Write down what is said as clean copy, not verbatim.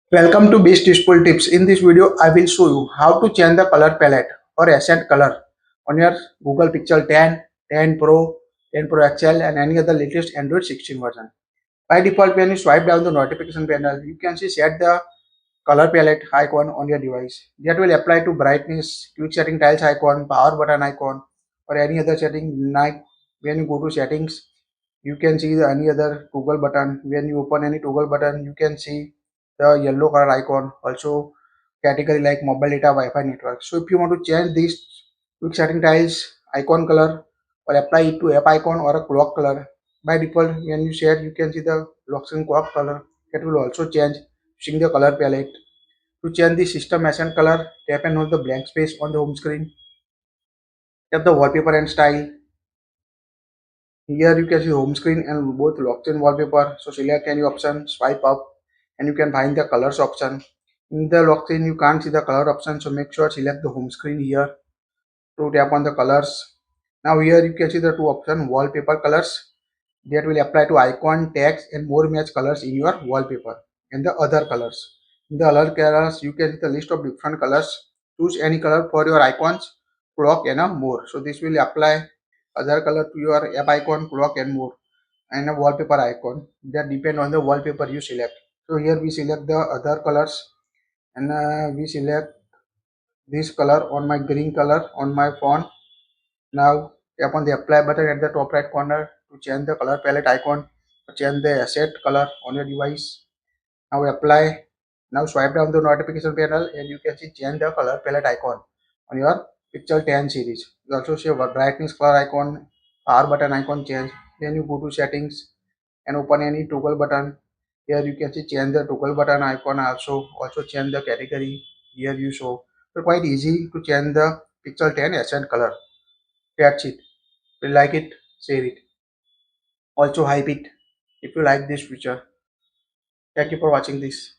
Welcome to Best Useful Tips. In this video, I will show you how to change the color palette or accent color on your Google Pixel 10, 10 Pro, 10 Pro XL and any other latest Android 16 version. By default, when you swipe down the notification panel, you can see set the color palette icon on your device. That will apply to brightness, quick setting tiles icon, power button icon or any other setting. Like when you go to settings, you can see any other toggle button. When you open any toggle button, you can see the yellow color icon. Also category like mobile data, Wi-Fi network. So if you want to change these quick setting tiles icon color or apply it to app icon or a clock color, by default when you set you can see the lock and clock color. That will also change using the color palette. To change the system accent color, tap and hold the blank space on the home screen. Tap the wallpaper and style. Here you can see home screen and both locked in wallpaper. So select any option, swipe up, and you can find the colors option. In the locked in, you can't see the color option, so make sure select the home screen here to tap on the colors. Now here you can see the two options, wallpaper colors that will apply to icon, text, and more match colors in your wallpaper, and the other colors. In the other colors, you can see the list of different colors. Choose any color for your icons, clock, and a more. So this will apply other color to your app icon, clock, and more, and a wallpaper icon. That depend on the wallpaper you select. So here we select the other colors, and we select this color on my green color on my phone. Now tap on the apply button at the top right corner to change the color palette icon, change the asset color on your device. Now apply. Now swipe down the notification panel and you can see change the color palette icon on your Pixel 10 series. You also see a brightness color icon, power button icon change. Then you go to settings and open any toggle button. Here you can see change the toggle button icon also change the category. Here you show. So quite easy to change the Pixel 10 accent color. That's it. If you like it, share it. Also hype it if you like this feature. Thank you for watching this.